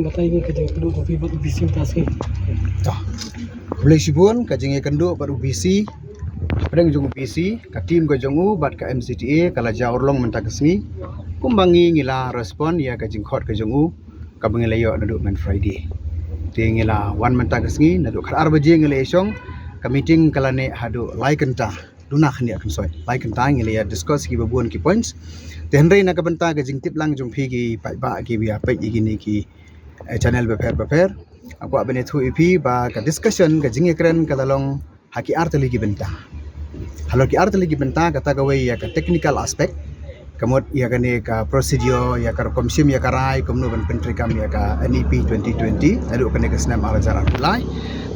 Kan बताइए कि जब लोग भी बहुत बिजी होता है Boleh sibun ka jingi kenduk bat UBC. Padang jong UBC ka tim ka jongu bat ka MCTA kala jaurlong mentak kesni. Kumbangi ngila respon ya ka jingkhot ka jongu ka bengilayo naduk men Friday. Ti ngila wan mentak kesni naduk khar arbaje ngila esong ka meeting kala ne hadu laikenta lunak ni akan soy. Laikenta ngila ya discuss ki babuan ki points. Ti henrei na ka benta ka jingtip lang jong phi ki ba ki biya Peit igini ki channel beper aku abang Nehu EP ba ka discussion ka Jingiakren ka dalong haki art lagi benta. Halor ki art lagi benta kata gawe ya ka technical aspect kamot ya kane ka procedure ya ka komsim ya ka rai komno ban pentri kam ya ka NEP 2020 adu kane ka snam ala jaran mulai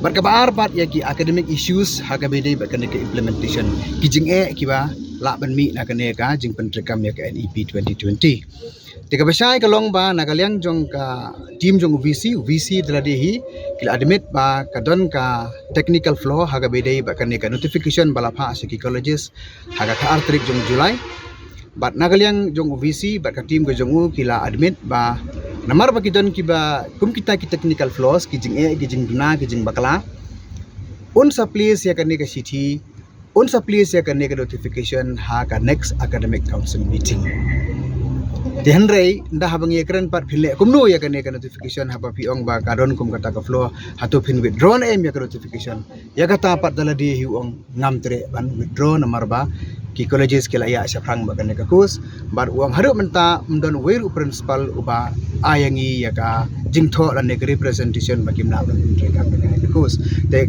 bar ka bar bat ya ki academic issues ha ka bede ba kane ka implementation ki jing ki ba la ban mi na kane ka jing pentri kam ya ka NEP 2020 Tiga besai kalong ba nagaliang jong ka team jong UVC daladehi kila admit ba kadon ka technical flaw haga bedai ba kane ka notification balapha sa ki colleges haga ka artrik jong July but nagaliang jong UVC ba ka team ko jong kila admit ba namar ba kidon ki ba kum kita ki technical flaws ki jing ki jing duna ki jing bakla unsa please ya kane ka city unsa please ya kane ka notification ha ka next academic council meeting Di henrei nda habang Jingiakren pat phile kumno ya kane ka notification haba piong ba kadon kum kata ka flow hatu pin withdraw ya ka notification ya kata pat daladi hiong ngamtre ban withdraw namar ba ki colleges kila ya syafrang ba kane ka kus bar uang haru menta mdon weru principal uba ayangi ya ka jingtho lan ne representation bagi mna ban mereka kane ka kus de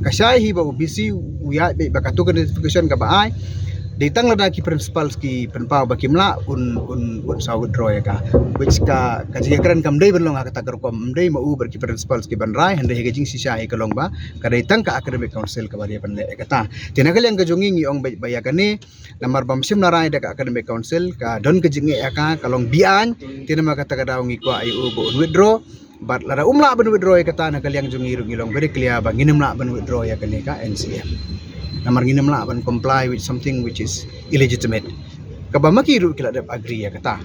ka syai hi ba UBC uya ba ka tu notification ka ba ai Ditang lada ki principal ki penpau baki mla un sa withdraw ya ka which ka Jingiakren kam dei benlong kata kerkom dei mau berki principal ki banrai hande he jing sisa ai kalong ba ka ditang ka academic council ka bari ban kata tinagal yang kajongi ngi ong baya kane lamar bamsim narai da ka academic council ka don ka jingi ya ka kalong bian tinama kata ka daw ngi ko ai u withdraw but lada umla ban withdraw ya kata nagal yang jongi ngilong very clear ba nginam la ban withdraw ya kane ka NCM namar nginam la ban comply with something which is illegitimate kabamaki ru kila dap agree ya kata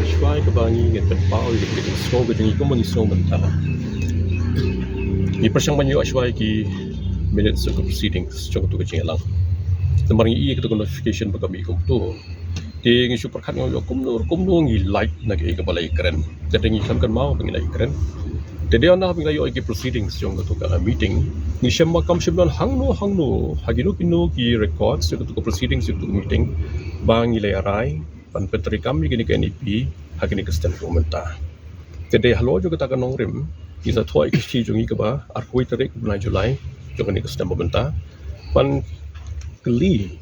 Shwai kabangi nget penpau di kiting snow ke jengi komoni snow mentah ni persang banyu ashwai ki minutes of proceedings jong tu ke jengi lang namar ngi ke notification ba kami kum tu ti ngi super khat ngi komno ngi like na ke balai keren jadi ngi kan mau ngi like keren Jadi anda habis layu lagi proceedings jong tu ka meeting ni syam makam syam hangno hagino kino ki records jong tu ka proceedings jong tu meeting bang ilai arai pan petri kami gini ka NEP hagini ka stand Mcta jadi Halor jong ta ka nongrim isa thoi ki chi jong ka ba arkoi tarik bulan Julai jong ni ka stand Mcta pan kali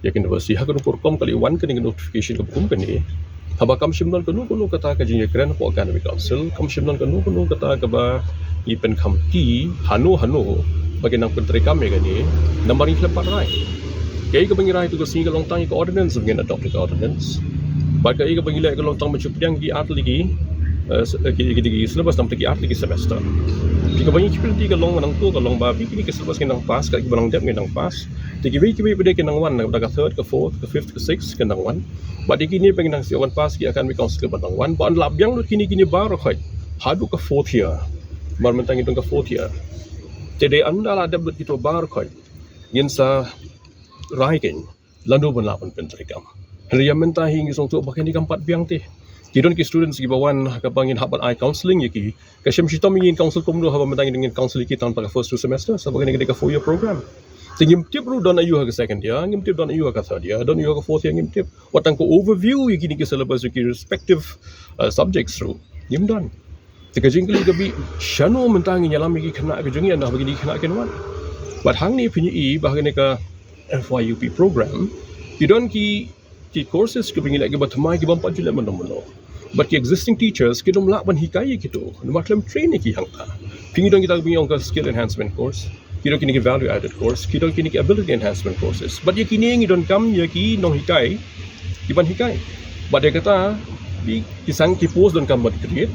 ya kin university hagino kom kali wan ka ni notification ka kum ka ni Haba kam shimnon kanu kata ka Jingiakren po academic council kam shimnon kanu kata ka ba ipen kamti hanu bagi nang pentri kami gani nambar ni lepat rai kay ka bangirai tu ka singa long tang ka ordinance ngin adopt ka ordinance baga ka bangilai ka long tang machupiang ki art lagi ki syllabus tam ki art lagi semester ki bangi kipilti ka long nang tu ka long ba bi ki syllabus nang pass ka banang dep nang pass tiki bi pede kinang one nang daga third ka fourth ka fifth ka sixth kinang one but kini penginang si one pass ki akan mi council ka banang one ba an labyang lut kini baru khoi hadu ka fourth year mar mentang itong ka fourth year jadi anda la deb lut kito baru khoi yin sa raiken landu banapan pentrikam riya menta hingi song tu bakani ka empat biang ti kidon ki students ki bawan ka bangin habat I counseling yaki ka syam shitom ngin council komdo haba mentang dengan council ki tan pa first two semester sa bakani ka 4 year program Tingim tip ru don ayu ka second year, ngim tip don ayu ka third year, don ayu ka fourth year ngim tip. Watang ko overview yiki ki syllabus yiki respective subjects ru. Ngim don. Tika jingkali ka bi shano mentangi nyalam yiki kena ka jungi anda begini kena kenwan. But hang ni pinyi bahkan ka FYUP program, kidon ki courses ke bingi lagi batmai ki bampat jule menom. But ki existing teachers kidom lak ban hikai kito. Numatlam train ki hangta. Pingi don kita bingi ka skill enhancement course. Kita kini value added course, kita kini ability enhancement courses. But ya kini ngi don kam ya ki Nonghikai, iban hikai. But dia kata di kisang ki post don kam buat create,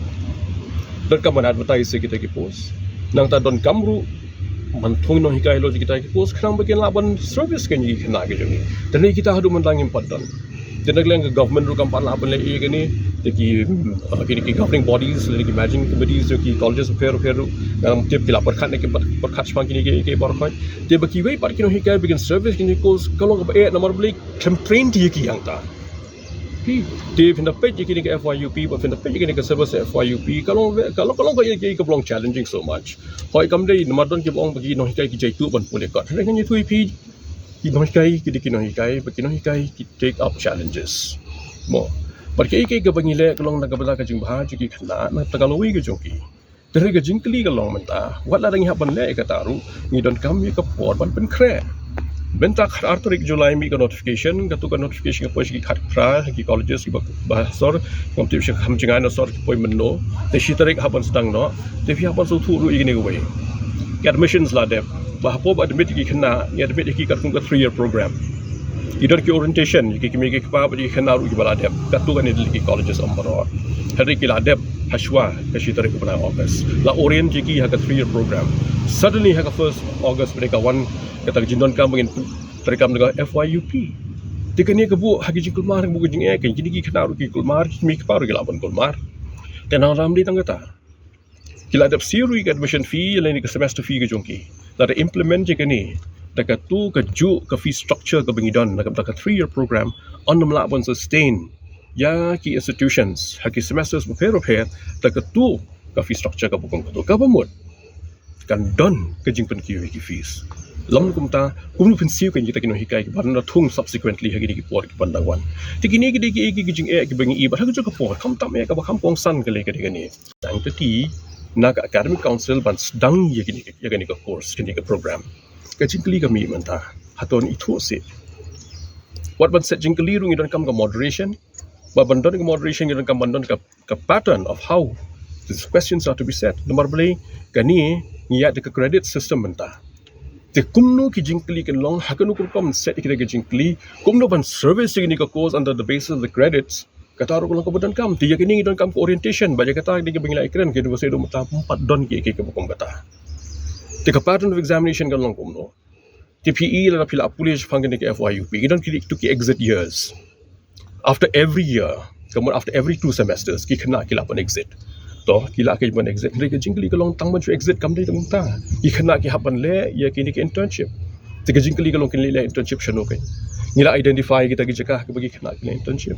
don kam advertise kita ki post. Nang ta don kam ru mantung Nonghikai lo kita ki post, kenang bagian laban service kan yi kena ke jemi. Dan ni kita hadu mentang impat don. Dan naglang ke government ru kam pan laban le gini, Teki kini governing bodies, lagi managing committees, ki colleges fair tiap kila perkat nak perkat sepang kini ke barakoi. Dia bagi way par kini hikai bikin service kini kos kalau ke nomor beli train dia ki yang ta. Dia pindah Peit kini ke FYUP, pindah Peit kini ke service FYUP. Kalau kau ye ke belong challenging so much. Hoi kam dei nomor don ke belong bagi Nonghikai ki jaitu ban boleh kat. Dengan itu IP ki Nonghikai ki Nonghikai, bagi Nonghikai ki take up challenges. Mo. Pergi ke bangile kalau nak kepada kajing bahaju ki kena nak tagaloi ke jongki. Dari kajing keli kalau mentah, wat ladang haban le ke taru, ni don kami ke por ban pen kre. Bentak arterik Julai mi ke notification, ke notification ke pois ki khat kra ki colleges ki bahasor, kompetisi ham jangan asor ki poi menno, te shitarik haban sedang no, te fi haban so turu igini we. Admissions la dep, bahapo admit ki kena, ni admit ki kat kun 3-year program. Idon ki orientation ki kimi ki pa bagi kenal ki baladep katu kan di colleges ambaror hari ki ladep hashwa ka shitare ko bana august la orient ki ha ka 3-year program suddenly ha ka 1st august mereka one kata jindon kam bangin mereka mereka FYUP tikani ke bu ha ki kulmar bu jing e kan kini ki kenal ki kulmar ki mi ki paru ki laban kulmar tenang ram di tangata ki ladep siri ka admission fee lain ki semester fee ke jongki la implement je ni dekat tu ke ju ke fee structure ke bengidon dekat 3-year program on melawan sustain ya ki institutions haki semesters repair dekat tu ke fee structure ke bukan tu ke pemut kan don ke jing pen ki fees lam kumta kum pensiu kan kita kino hikai ke barna thung subsequently hagi ki por ki pandawan tikini ki jing ki bengi i ba hagi ke por kam tam ka ba kam pong san ke le ke ni sang ti nak academic council ban sedang ya kini ke course kini ke program kajingkeli kami mentah haton itu se what ban set jingkeli rung idon kam ke moderation ba bandon ke moderation idon kam bandon ke pattern of how these questions are to be set nomor beli kani ngiat ke credit system mentah te kumno ki jingkeli kan long hakanu kom set ki jingkeli kumno ban service ni ke course under the basis of the credits kata ro ko badan kam dia kini idon kam ke orientation ba kata di ke Meghalaya ke universiti do mata 4 don ki bukom kata the pattern of examination kan long kumno TPE la pila pulis panggil ke FYUP idon ki to ki exit years after every year kemudian after every 2 semesters ki kena ki lapan exit to ki la ke ban exit ke jingkeli ke long tang ban exit kam dei tang ki kena ki hapan le ya ki ni ke internship te ke jingkeli ke long ki le internship shano ke nila identify kita ki jaka ke bagi kena ki internship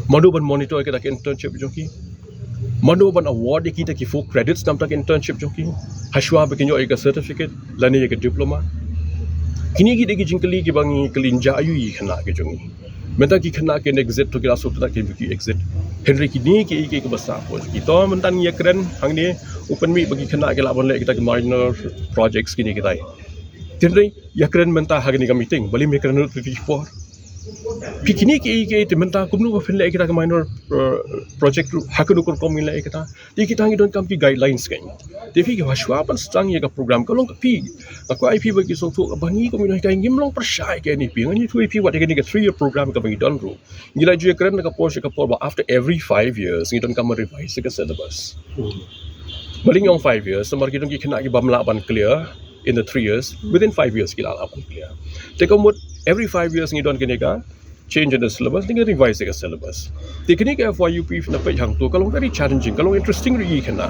madu ban monitor kita ke internship jongki madu ban award kita ki 4 credits nam tak internship jongki hashwa bekinyo ke certificate lani ke diploma kini kita ki jingkeli ki bangi kelinja ayu kena ke jongi menta ki kena ke exit to kila sota ke ki exit henry kini ki besar pun kita mentan ya keren hang ni open me bagi kena ke laban le kita ke minor projects kini kita henry ya keren menta hang ni ka meeting bali me keren tu for pikini ki menta kumnu ba fin le kita ke minor project hakunu kur kom le kita di kita ngi don kam ki guidelines kan defi ki hashwa pan stang ya ka program kalong ka pi aku IP bagi so tu bangi ko minoi kai ngim long persai ke ni pi ngani tu IP wat ke ni ka 3-year program ka bangi don ru ngila ju keren ka por after every 5 years ngi don kam revise ka syllabus baling yang 5 years samar ki don ki kena ki bamla ban clear in the 3 years within 5 years ki la ban clear te komut every 5 years ngi don ke ni ka change in the syllabus dengan revise the syllabus teknik FYUP na pej hang tu kalau very challenging kalau interesting ri kena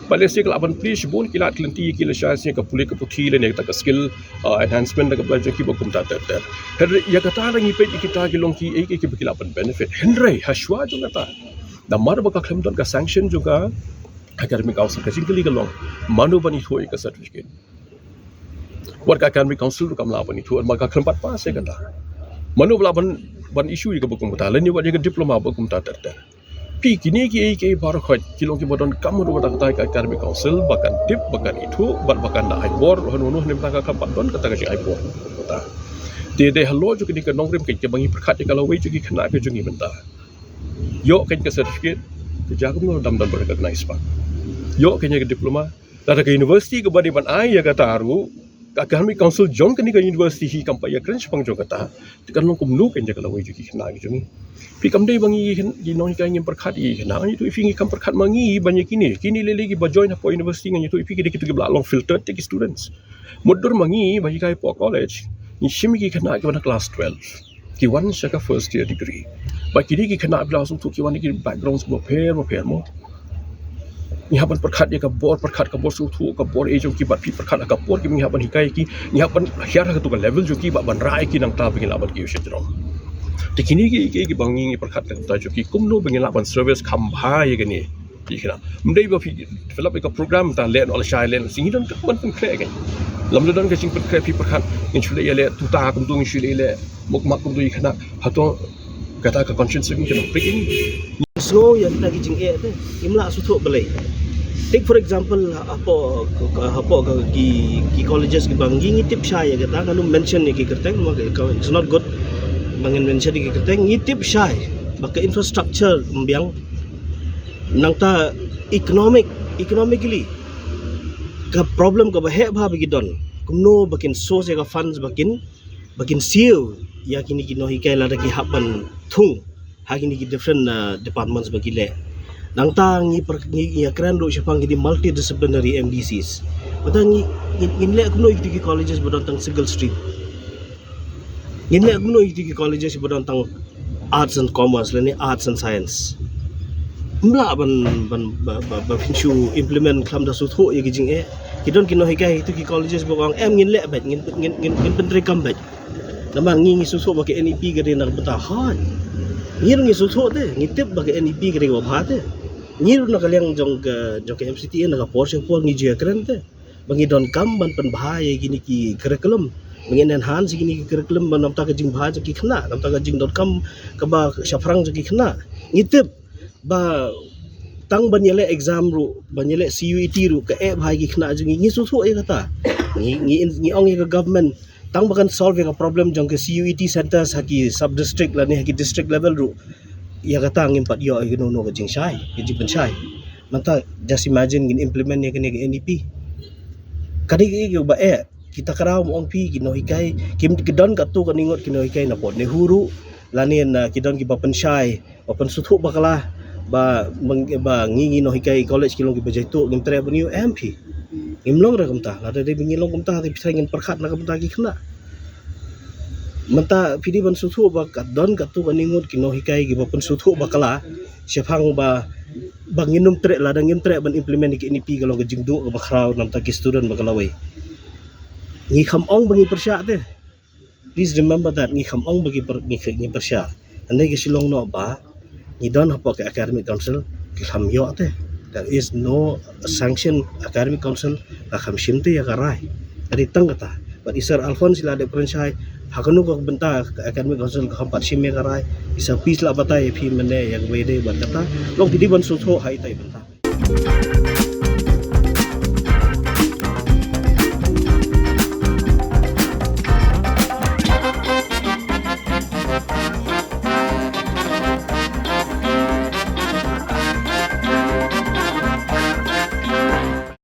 but let's say kalau aban please bon kila klenti kila syasnya ke pulih ke puthi le nek tak skill enhancement ke belajar ki bokum ta ter ya kata rangi pej kita ki long ki ki kila aban benefit henry hashwa juga ta damar baka klem don ka sanction juga academic council ka jingkeli ka long manu bani thoi ka certificate what academic council ka kamla bani thoi maka klempat pas ya kata manu ban isu ke bukum ta lain buat dia diploma bukum ta ter pi kini ki bar khot kilong ki bodon kam ru ta ka academic council bakan tip bakan itu bakan da ibor honu nem ta ka don kata ka ibor ta de Halor juga ni ka nongrim ke bangi perkhat kalau we juga kena ke jungi menta yo kan ke certificate ke jago no dam recognize pa yo kan ke diploma ta ke university ke bani ban ai ya kata aru academic council jong kini ke university hi kampai ya kren sepang jong kata tekan long kumnu kan jaga lawi juki kena gitu ni pi kam dei bangi di Nonghikai ngim perkhat i kena itu ifi ngi kam perkhat mangi banyak kini lele gi ba join apa university ngan itu ifi ki kita bla long filter take students mudur mangi bagi kai po college ni shimi ki kena ke pada class 12 kiwan syaka first year degree ba kini ki kena bila langsung tu kiwan ni background semua pair mo ni haban perkhat ya ka bor perkhat ka bor su thu ka bor e jo ki bat pi perkhat ka bor ki mi haban hikai ki ni haban hiar ka tu ka level jo ki ba ban rai ki nang ta bingin laban ki ushe jrom te kini ki bangi ni perkhat ka ta jo ki kumno bingin laban service khamba ye gani ki kena mdei ba fi develop ka program ta len ol shai len sing don ka ban pen kre ga lam don ka sing pen kre pi perkhat in chule ye le tu ta kum tu chule le mok mak kum tu khana hato kata ka conscience ni kena breaking Snow yang kita kijing tu, imla sutuk belai. Take for example, apa ki colleges ki bangi ngitip syai kata kalau mention ni ki kerteng, it's not good. Bangin mention ni ki kerteng ngitip syai, baka infrastructure membiang nang ta economically ka problem ka bahek bah bagi don. Kumno bakin source ka funds bakin seal ya kini kino hikai lada ki hapan thung. Hari ni different departments bagi le. Nang tang ni keren do siapang di multidisciplinary MDCs. Patang ni le kuno iki colleges bodon tang single stream. Ni le kuno iki colleges bodon tang arts and commerce le ni arts and science. Mla ban pinchu implement klam da sutho ye gijing kidon kino hikai itu ki colleges bogong ngin le bat ngin pentri kam bat. Namang ngi sutho bagi NEP gade nak betahan. Ngir ngi susu deh, ngitip bagi NEP kiri wabah deh. Ngir nak kalian jong ke MCTA nak Porsche pol Jingiakren deh. Bangi don kam ban pen bahaya gini ki curriculum. Bangi enhance gini ki curriculum ban namta ke jing bahaya ki kena, namta ke jing .com ke ba syafrang ki kena. Ngitip ba tang banyele exam ru, banyele CUET ru ke bahaya ki kena jing ngi susu kata. Ngi ong ke government tang bakan solve ka problem jong ke CUET centers haki sub district la ni haki district level ru ya kata ngin pat yo no ke jing shai ke jing penchai manta just imagine ngin implement ni ke NEP kadi ke ba kita karau ong pi kino hikai kim kedon ka tu ka ningot kino hikai na pot Nehu ru lanin kidon ki ba penchai open sutu bakala ba ngingi no hikai college kilong ki bajaitu ngin tre baniu MP imlong ra kamta la de bingilong kamta ti pisangin perkhat na kamta ki khna menta pidi ban suthu ba kadon katu kaningut kino hikai gi ba pun suthu bakala syafang ba banginum tre la dangin tre ban implement ki NEP kalau ke jingdu ba khrau nam ta ki student bakalawai ngi khamong bangi persya te please remember that ngi khamong bagi ngi persya andai ki Shillong no ba ngi don apa ke academic council ki khamyo te. There is no sanction academic council akan shimte ya karai. Dari tang kata. But Isar Alphonse sila de perensyai hakanu ko benta academic council ka hampat shim ya karai. Isa pis la batai phi mene yang wede ban kata. Lok di ban sutho hai tai benta.